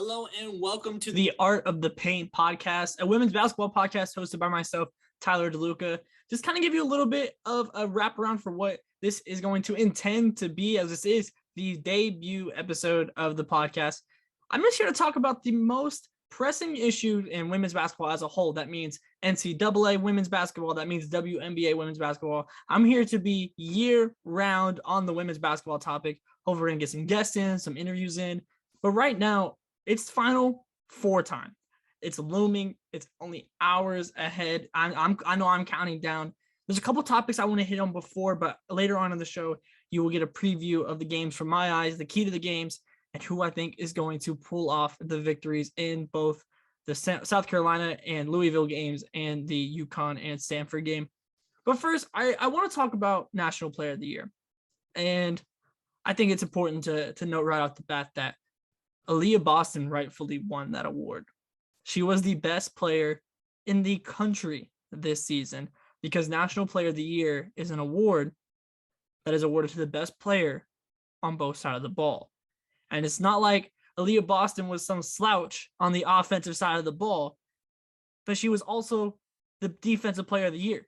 Hello and welcome to the Art of the Paint podcast, a women's basketball podcast hosted by myself, Tyler DeLuca. Just kind of give you a little bit of a wraparound for what this is going to intend to be, as this is the debut episode of the podcast. I'm just here to talk about the most pressing issue in women's basketball as a whole. That means NCAA women's basketball. That means WNBA women's basketball. I'm here to be year-round on the women's basketball topic. Hopefully we're going to get some guests in, some interviews in. But right now, it's Final Four time. It's looming. It's only hours ahead. I know I'm counting down. There's a couple topics I want to hit on before, but later on in the show, you will get a preview of the games from my eyes, the key to the games, and who I think is going to pull off the victories in both the South Carolina and Louisville games and the Uconn and Stanford game. But first, I want to talk about National Player of the Year. And I think it's important to note right off the bat that Aaliyah Boston rightfully won that award. She was the best player in the country this season because National Player of the Year is an award that is awarded to the best player on both sides of the ball. And it's not like Aaliyah Boston was some slouch on the offensive side of the ball, but she was also the Defensive Player of the Year.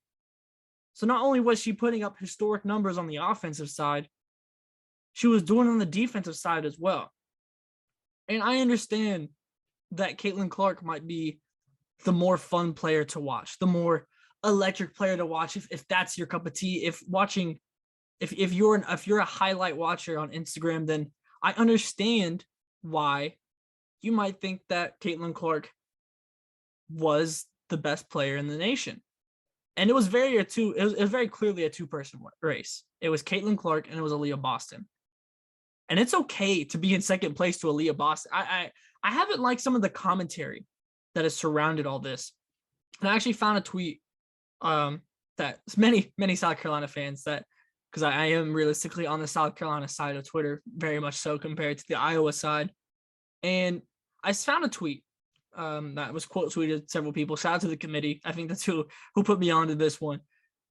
So not only was she putting up historic numbers on the offensive side, she was doing it on the defensive side as well. And I understand that Caitlin Clark might be the more fun player to watch, the more electric player to watch, if that's your cup of tea. If you're a highlight watcher on Instagram, then I understand why you might think that Caitlin Clark was the best player in the nation. And it was very clearly a two-person race. It was Caitlin Clark and it was Aaliyah Boston. And it's okay to be in second place to Aaliyah Boston. I haven't liked some of the commentary that has surrounded all this. And I actually found a tweet that many South Carolina fans that, because I am realistically on the South Carolina side of Twitter, very much so compared to the Iowa side. And I found a tweet that was quote tweeted several people. Shout out to the committee. I think that's who put me onto this one.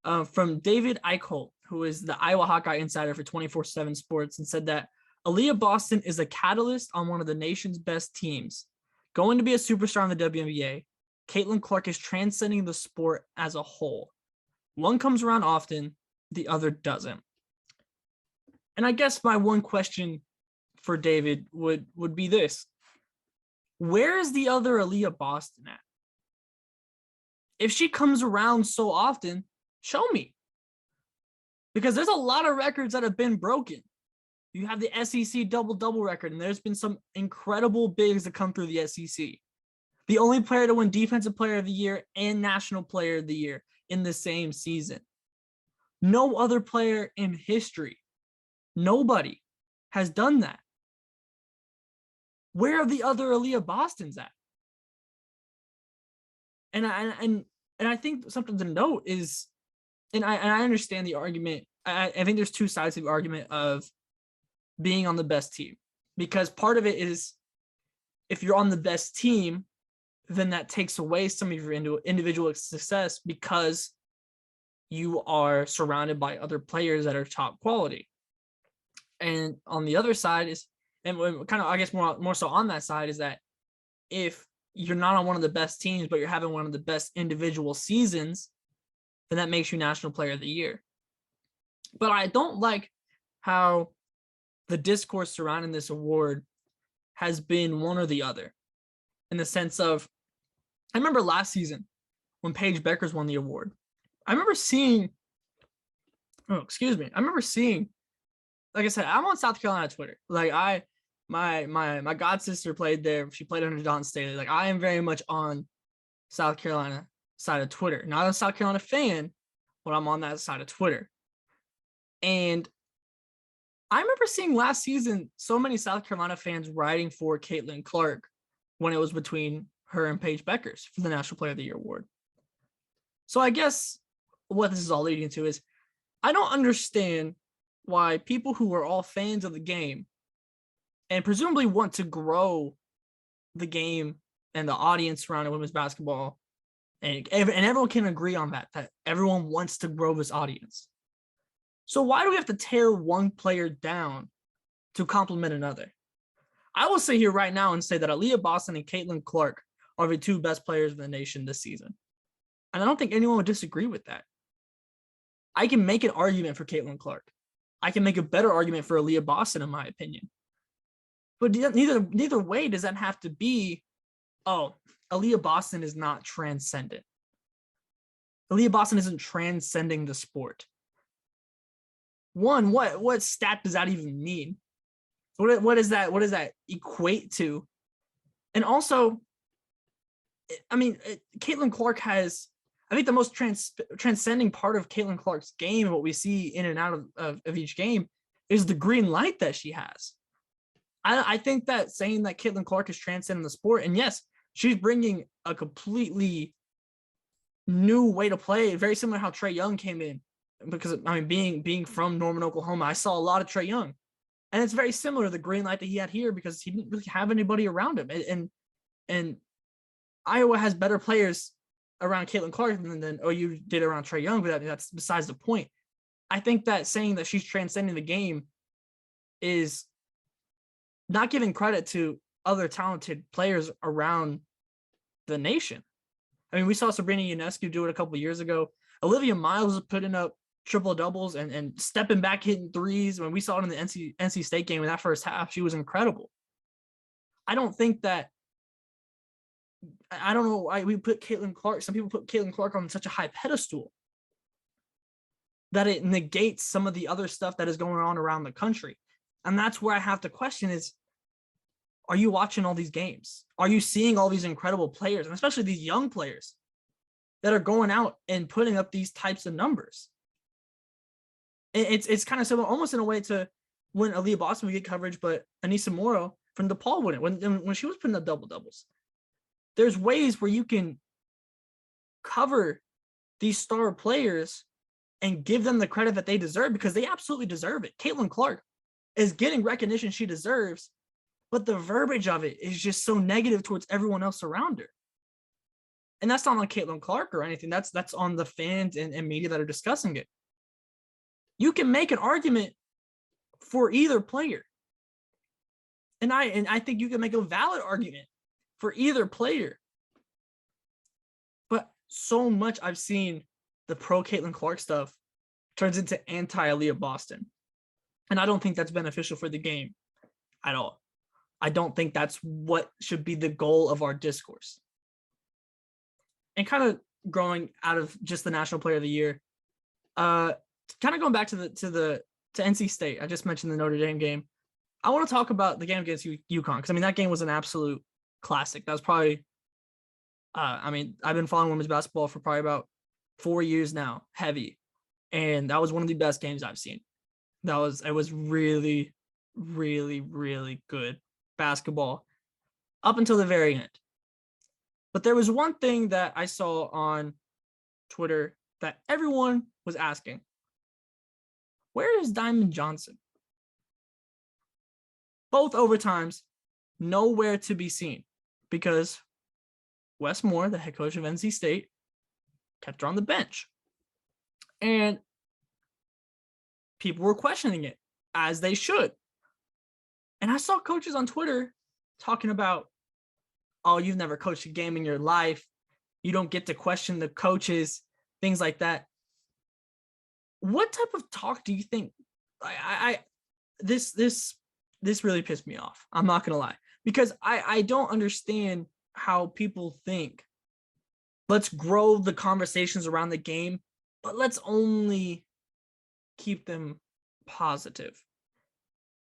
From David Eichholt, who is the Iowa Hawkeye insider for 24/7 Sports, and said that Aaliyah Boston is a catalyst on one of the nation's best teams. Going to be a superstar in the WNBA, Caitlin Clark is transcending the sport as a whole. One comes around often, the other doesn't. And I guess my one question for David would be this. Where is the other Aaliyah Boston at? If she comes around so often, show me. Because there's a lot of records that have been broken. You have the SEC double-double record, and there's been some incredible bigs that come through the SEC. The only player to win Defensive Player of the Year and National Player of the Year in the same season. No other player in history, nobody has done that. Where are the other Aaliyah Bostons at? And I think something to note is, and I understand the argument. I think there's two sides of the argument of being on the best team, because part of it is if you're on the best team, then that takes away some of your individual success because you are surrounded by other players that are top quality. And on the other side is, and kind of, I guess more so on that side is that if you're not on one of the best teams, but you're having one of the best individual seasons, then that makes you National Player of the Year. But I don't like how the discourse surrounding this award has been one or the other, in the sense of, I remember last season when Paige Beckers won the award. I remember seeing, like I said, I'm on South Carolina Twitter. Like my god sister played there. She played under Don Staley. Like I am very much on South Carolina side of Twitter. Not a South Carolina fan, but I'm on that side of Twitter. And I remember seeing last season so many South Carolina fans writing for Caitlin Clark when it was between her and Paige Beckers for the National Player of the Year award. So I guess what this is all leading to is I don't understand why people who are all fans of the game and presumably want to grow the game and the audience surrounding women's basketball, and everyone can agree on that everyone wants to grow this audience. So why do we have to tear one player down to compliment another? I will sit here right now and say that Aaliyah Boston and Caitlin Clark are the two best players in the nation this season. And I don't think anyone would disagree with that. I can make an argument for Caitlin Clark. I can make a better argument for Aaliyah Boston, in my opinion. But neither way does that have to be, oh, Aaliyah Boston is not transcendent. Aaliyah Boston isn't transcending the sport. One, what stat does that even mean? What does that equate to? And also, I mean, Caitlin Clark has, I think the most transcending part of Caitlin Clark's game and what we see in and out of each game is the green light that she has. I think that saying that Caitlin Clark is transcending the sport, and yes, she's bringing a completely new way to play, very similar to how Trae Young came in. Because I mean, being from Norman, Oklahoma, I saw a lot of Trae Young, and it's very similar to the green light that he had here because he didn't really have anybody around him, and Iowa has better players around Caitlin Clark than OU did around Trae Young, but that's besides the point. I think that saying that she's transcending the game is not giving credit to other talented players around the nation. I mean, we saw Sabrina Ionescu do it a couple of years ago. Olivia Miles was putting up triple doubles and stepping back, hitting threes. When we saw it in the NC State game in that first half, she was incredible. I don't think that, I don't know why we put Caitlin Clark, some people put Caitlin Clark on such a high pedestal that it negates some of the other stuff that is going on around the country. And that's where I have to question is, are you watching all these games? Are you seeing all these incredible players, and especially these young players that are going out and putting up these types of numbers? It's kind of similar, almost in a way to when Aaliyah Boston would get coverage, but Anissa Morrow from DePaul wouldn't. When she was putting up double doubles, there's ways where you can cover these star players and give them the credit that they deserve because they absolutely deserve it. Caitlin Clark is getting recognition she deserves, but the verbiage of it is just so negative towards everyone else around her. And that's not on Caitlin Clark or anything. That's on the fans and media that are discussing it. You can make an argument for either player. And I think you can make a valid argument for either player. But so much I've seen the pro Caitlin Clark stuff turns into anti-Aaliyah Boston. And I don't think that's beneficial for the game at all. I don't think that's what should be the goal of our discourse. And kind of growing out of just the National Player of the Year, kind of going back to NC State. I just mentioned the Notre Dame game. I want to talk about the game against UConn because I mean that game was an absolute classic. That was probably, I've been following women's basketball for probably about 4 years now, heavy, and that was one of the best games I've seen. It was really, really, really good basketball up until the very end. But there was one thing that I saw on Twitter that everyone was asking. Where is Diamond Johnson? Both overtimes, nowhere to be seen because Wes Moore, the head coach of NC State, kept her on the bench. And people were questioning it, as they should. And I saw coaches on Twitter talking about, oh, you've never coached a game in your life. You don't get to question the coaches, things like that. What type of talk do you think? This really pissed me off. I'm not going to lie, because I don't understand how people think, let's grow the conversations around the game, but let's only keep them positive.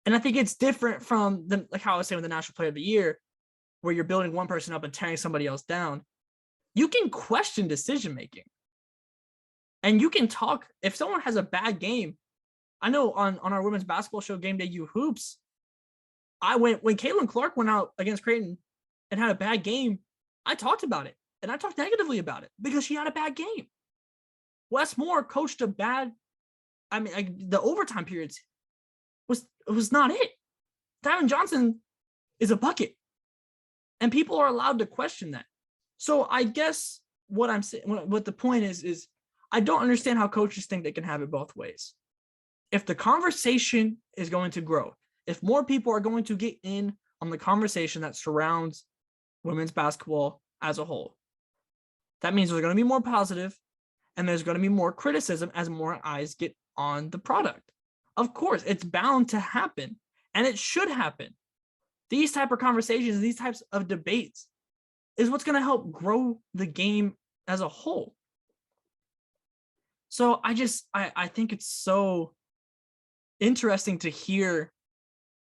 And I think it's different from like how I was saying with the National Player of the Year, where you're building one person up and tearing somebody else down. You can question decision-making. And you can talk, if someone has a bad game. I know on our women's basketball show, Game Day U Hoops, when Caitlin Clark went out against Creighton and had a bad game, I talked about it. And I talked negatively about it because she had a bad game. Wes Moore coached a bad, the overtime periods was not it. Diamond Johnson is a bucket. And people are allowed to question that. So I guess what I'm saying, what the point is I don't understand how coaches think they can have it both ways. If the conversation is going to grow, if more people are going to get in on the conversation that surrounds women's basketball as a whole. That means there's going to be more positive and there's going to be more criticism as more eyes get on the product. Of course, it's bound to happen and it should happen. These type of conversations, these types of debates is what's going to help grow the game as a whole. So I think it's so interesting to hear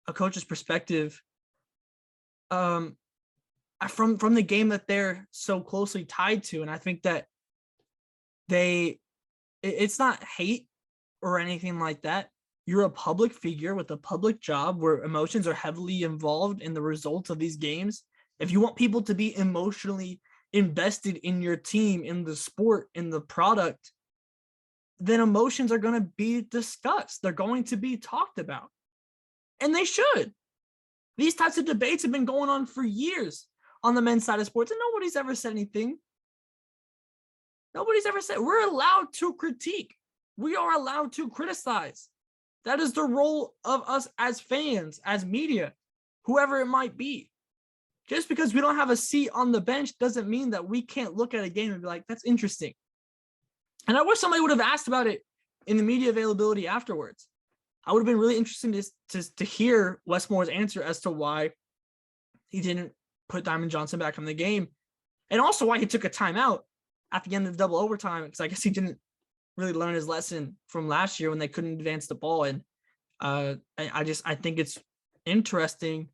a coach's perspective from the game that they're so closely tied to. And I think that it's not hate or anything like that. You're a public figure with a public job where emotions are heavily involved in the results of these games. If you want people to be emotionally invested in your team, in the sport, in the product, then emotions are going to be discussed. They're going to be talked about. And they should. These types of debates have been going on for years on the men's side of sports, and nobody's ever said anything. Nobody's ever said. We're allowed to critique. We are allowed to criticize. That is the role of us as fans, as media, whoever it might be. Just because we don't have a seat on the bench doesn't mean that we can't look at a game and be like, that's interesting. And I wish somebody would have asked about it in the media availability afterwards. I would have been really interested to hear Wes Moore's answer as to why he didn't put Diamond Johnson back in the game, and also why he took a timeout at the end of double overtime, because I guess he didn't really learn his lesson from last year when they couldn't advance the ball. And I think it's interesting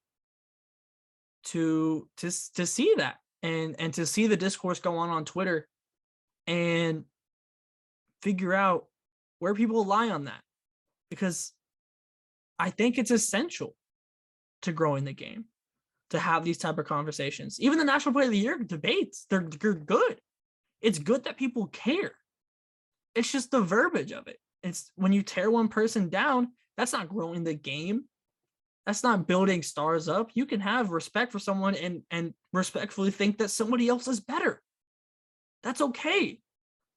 to see that and to see the discourse go on Twitter and figure out where people lie on that, because I think it's essential to growing the game to have these type of conversations. Even the National Player of the Year debates, they're good. It's good that people care. It's just the verbiage of it. It's when you tear one person down, that's not growing the game. That's not building stars up. You can have respect for someone and respectfully think that somebody else is better. That's okay.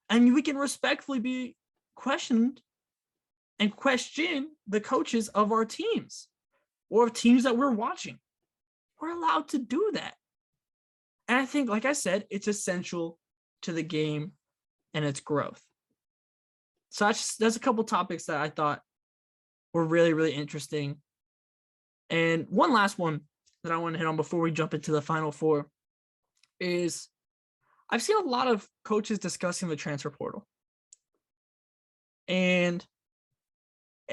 And we can respectfully be questioned and question the coaches of our teams or of teams that we're watching. We're allowed to do that. And I think, like I said, it's essential to the game and its growth. So there's a couple topics that I thought were really, really interesting. And one last one that I want to hit on before we jump into the Final Four is I've seen a lot of coaches discussing the transfer portal. And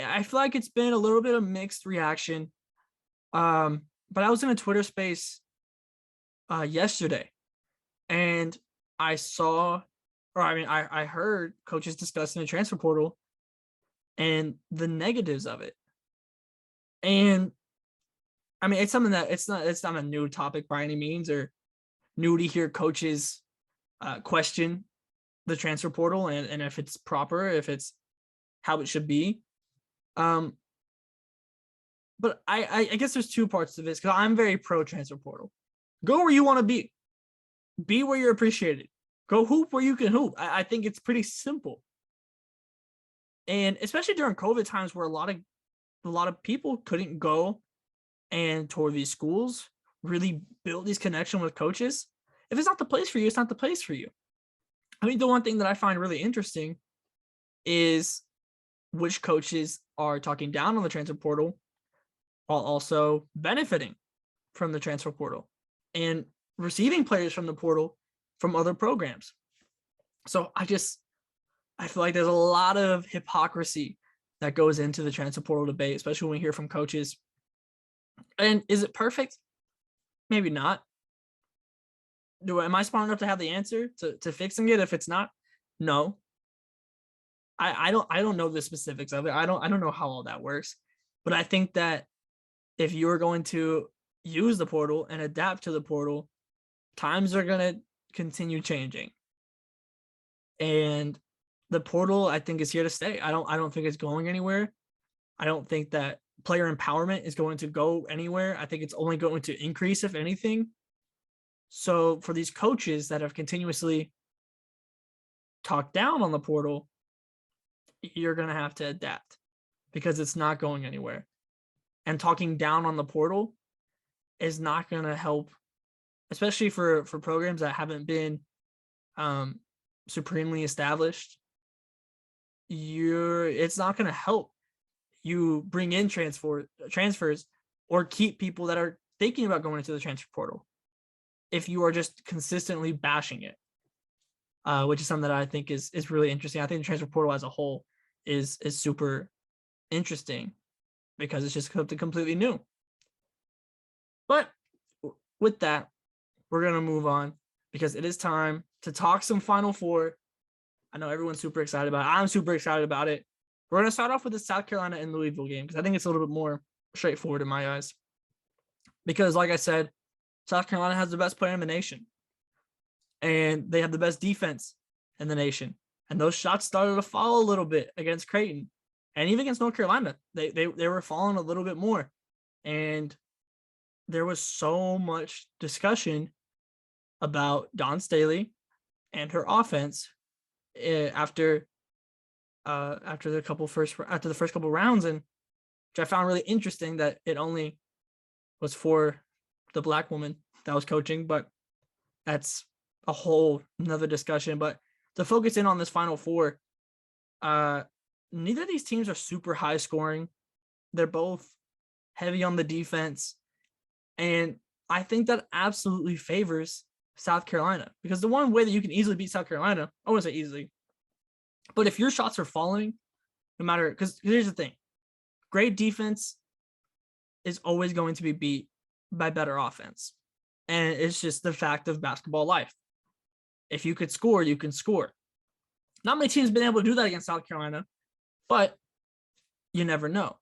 I feel like it's been a little bit of mixed reaction. But I was in a Twitter space yesterday, and I heard coaches discussing the transfer portal and the negatives of it. And I mean, it's something that it's not a new topic by any means, or new to hear coaches question the transfer portal and if it's proper, if it's how it should be. But I guess there's two parts to this, because I'm very pro transfer portal. Go where you want to be. Be where you're appreciated. Go hoop where you can hoop. I think it's pretty simple. And especially during COVID times where a lot of people couldn't go and tour these schools, really build these connections with coaches. If it's not the place for you, it's not the place for you. I mean, the one thing that I find really interesting is which coaches are talking down on the transfer portal while also benefiting from the transfer portal and receiving players from the portal from other programs. So I feel like there's a lot of hypocrisy that goes into the transfer portal debate, especially when we hear from coaches. And is it perfect? Maybe not. Am I smart enough to have the answer to fixing it? If it's not, no. I don't know the specifics of it. I don't know how all that works. But I think that if you're going to use the portal and adapt to the portal, times are going to continue changing. And the portal, I think, is here to stay. I don't think it's going anywhere. I don't think that player empowerment is going to go anywhere. I think it's only going to increase, if anything. So for these coaches that have continuously talked down on the portal, you're going to have to adapt because it's not going anywhere. And talking down on the portal is not going to help, especially for programs that haven't been supremely established. It's not going to help you bring in transfers or keep people that are thinking about going into the transfer portal if you are just consistently bashing it, which is something that I think is really interesting. I think the transfer portal as a whole is super interesting because it's just something completely new. But with that, we're going to move on because it is time to talk some Final Four. I know everyone's super excited about it. I'm super excited about it. We're going to start off with the South Carolina and Louisville game because I think it's a little bit more straightforward in my eyes. Because, like I said, South Carolina has the best player in the nation. And they have the best defense in the nation. And those shots started to fall a little bit against Creighton. And even against North Carolina, they were falling a little bit more. And there was so much discussion about Dawn Staley and her offense after the first couple rounds, and which I found really interesting that it only was for the Black woman that was coaching, but that's a whole another discussion. But to focus in on this Final Four, neither of these teams are super high scoring. They're both heavy on the defense. And I think that absolutely favors South Carolina because the one way that you can easily beat South Carolina, I wouldn't say easily, but if your shots are falling, no matter, because here's the thing, great defense is always going to be beat by better offense. And it's just the fact of basketball life. If you could score, you can score. Not many teams have been able to do that against South Carolina, but you never know.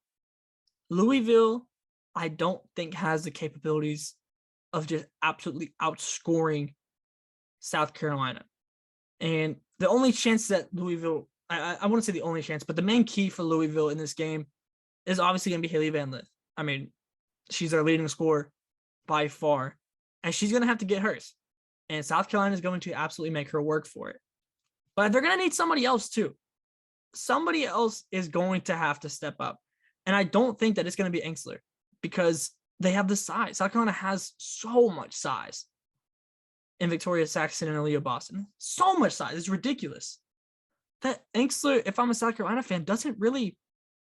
Louisville, I don't think has the capabilities of just absolutely outscoring South Carolina. And the only chance that Louisville, I wouldn't say the only chance, but the main key for Louisville in this game is obviously going to be Haley Van Lith. I mean, she's our leading scorer by far, and she's going to have to get hers. And South Carolina is going to absolutely make her work for it. But they're going to need somebody else too. Somebody else is going to have to step up. And I don't think that it's going to be Enxler because they have the size. South Carolina has so much size in Victoria Saxton and Aaliyah Boston. So much size. It's ridiculous. That Enxler, if I'm a South Carolina fan, doesn't really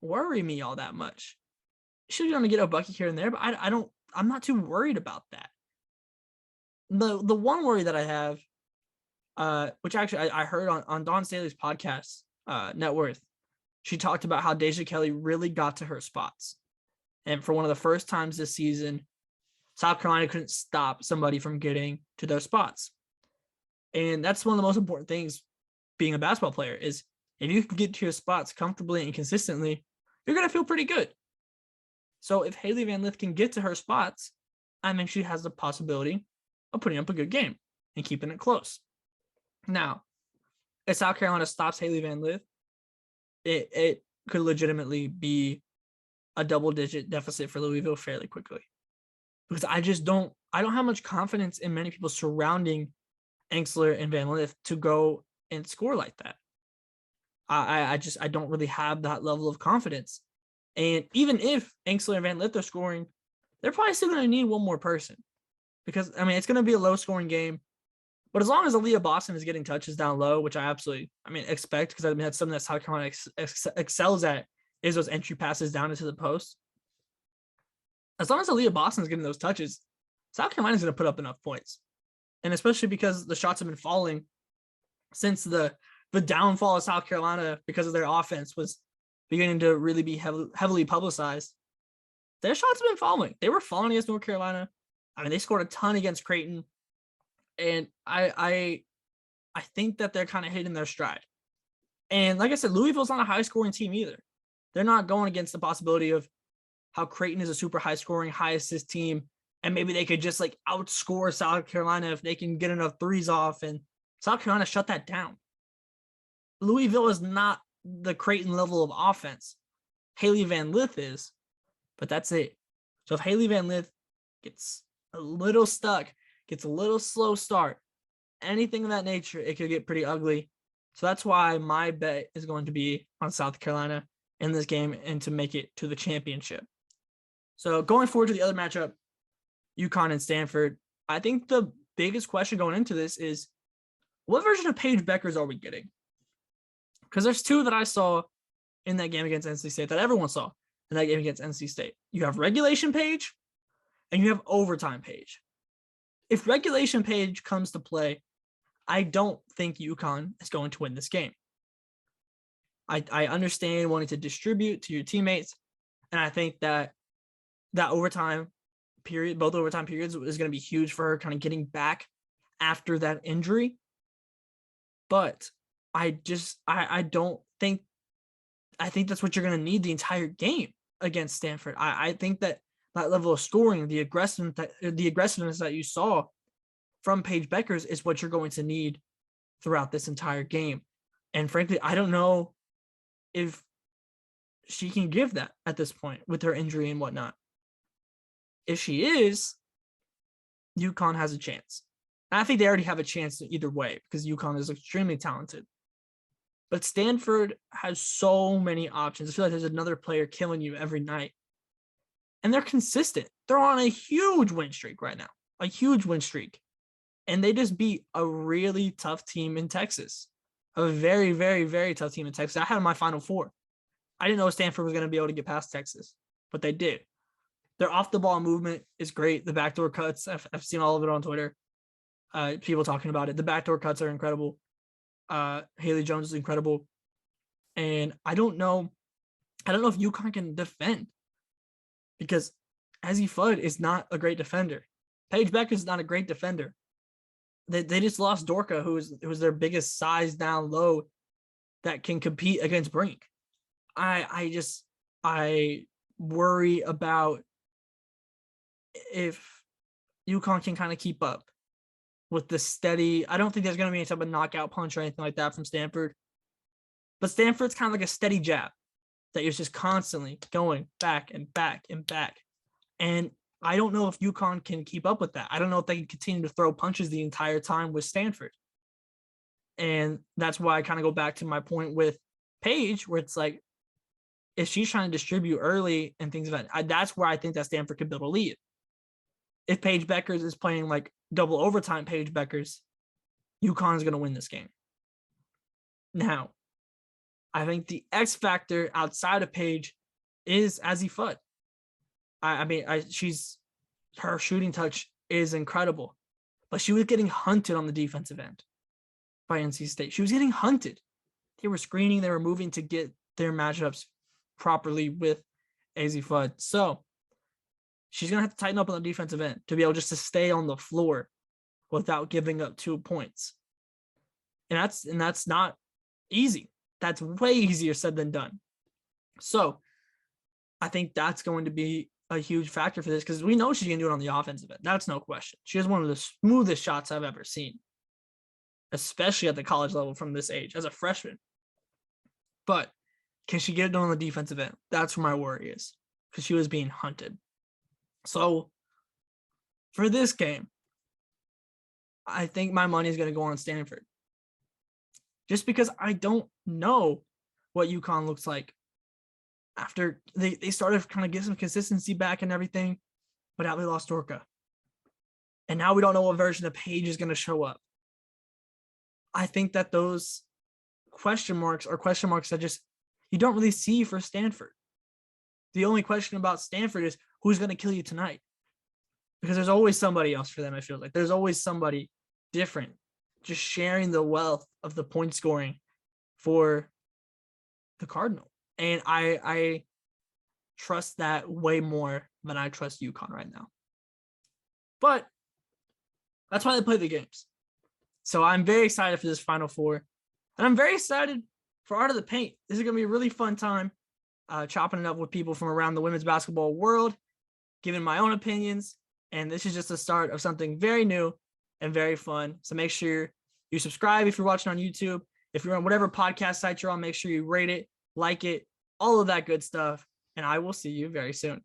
worry me all that much. She's going to get a bucket here and there, but I'm not too worried about that. The one worry that I have, which actually I heard on Dawn Staley's podcast, Net Worth, she talked about how Deja Kelly really got to her spots. And for one of the first times this season, South Carolina couldn't stop somebody from getting to their spots. And that's one of the most important things being a basketball player is if you can get to your spots comfortably and consistently, you're going to feel pretty good. So if Haley Van Lith can get to her spots, I mean, she has the possibility of putting up a good game and keeping it close. Now, if South Carolina stops Haley Van Lith, it could legitimately be a double-digit deficit for Louisville fairly quickly. Because I don't have much confidence in many people surrounding Enxler and Van Lith to go and score like that. I don't really have that level of confidence. And even if Enxler and Van Lith are scoring, they're probably still going to need one more person. Because, I mean, it's going to be a low-scoring game. But as long as Aaliyah Boston is getting touches down low, which I absolutely, expect, because I mean, that's something that South Carolina excels at, is those entry passes down into the post. As long as Aaliyah Boston is getting those touches, South Carolina is going to put up enough points. And especially because the shots have been falling since the downfall of South Carolina because of their offense was beginning to really be heavily publicized. Their shots have been falling. They were falling against North Carolina. I mean, they scored a ton against Creighton. And I think that they're kind of hitting their stride. And like I said, Louisville's not a high-scoring team either. They're not going against the possibility of how Creighton is a super high-scoring, high-assist team, and maybe they could just like outscore South Carolina if they can get enough threes off, and South Carolina shut that down. Louisville is not the Creighton level of offense. Haley Van Lith is, but that's it. So if Haley Van Lith gets a little stuck, gets a little slow start, anything of that nature, it could get pretty ugly. So that's why my bet is going to be on South Carolina in this game and to make it to the championship. So going forward to the other matchup, Uconn and Stanford. I think the biggest question going into this is, what version of Paige Beckers are we getting? Because there's two that I saw in that game against NC State that everyone saw in that game against NC State. You have regulation Paige and you have overtime Paige. If regulation Paige comes to play, I don't think UConn is going to win this game. I understand wanting to distribute to your teammates, and I think that overtime period, both overtime periods, is going to be huge for her kind of getting back after that injury. But I don't think, I think that's what you're going to need the entire game against Stanford. I think that level of scoring, the aggressiveness that you saw from Paige Beckers is what you're going to need throughout this entire game. And frankly, I don't know if she can give that at this point with her injury and whatnot. If she is, UConn has a chance. And I think they already have a chance either way because UConn is extremely talented. But Stanford has so many options. I feel like there's another player killing you every night. And they're consistent. They're on a huge win streak right now. A huge win streak. And they just beat a really tough team in Texas. A very, very, very tough team in Texas. I had my Final Four. I didn't know Stanford was going to be able to get past Texas, but they did. Their off-the-ball movement is great. The backdoor cuts, I've seen all of it on Twitter. People talking about it. The backdoor cuts are incredible. Haley Jones is incredible. And I don't know if UConn can defend because Azzi Fudd is not a great defender. Paige Becker is not a great defender. They just lost Dorka, who was their biggest size down low that can compete against Brink. I worry about if UConn can kind of keep up with the steady. I don't think there's going to be any type of knockout punch or anything like that from Stanford. But Stanford's kind of like a steady jab that you're just constantly going back and back and back. And I don't know if UConn can keep up with that. I don't know if they can continue to throw punches the entire time with Stanford. And that's why I kind of go back to my point with Paige, where it's like, if she's trying to distribute early and things like that, that's where I think that Stanford could build a lead. If Paige Beckers is playing like double overtime Paige Beckers, UConn is going to win this game. Now, I think the X factor outside of Paige is Azzi Fudd. Her shooting touch is incredible, but she was getting hunted on the defensive end by NC State. She was getting hunted. They were screening, they were moving to get their matchups properly with Azzi Fudd. So she's going to have to tighten up on the defensive end to be able just to stay on the floor without giving up 2 points. And that's not easy. That's way easier said than done. So I think that's going to be a huge factor for this because we know she can do it on the offensive end. That's no question. She has one of the smoothest shots I've ever seen, especially at the college level from this age as a freshman. But can she get it done on the defensive end? That's where my worry is because she was being hunted. So for this game, I think my money is going to go on Stanford just because I don't know what UConn looks like after they started kind of get some consistency back and everything, but now they lost Dorka. And now we don't know what version of Paige is going to show up. I think that those question marks are question marks that just you don't really see for Stanford. The only question about Stanford is who's going to kill you tonight? Because there's always somebody else for them, I feel like. There's always somebody different just sharing the wealth of the point scoring for the Cardinal. And I trust that way more than I trust UConn right now. But that's why they play the games. So I'm very excited for this Final Four. And I'm very excited for Art of the Paint. This is going to be a really fun time chopping it up with people from around the women's basketball world, giving my own opinions. And this is just the start of something very new and very fun. So make sure you subscribe if you're watching on YouTube. If you're on whatever podcast site you're on, make sure you rate it, like it, all of that good stuff. And I will see you very soon.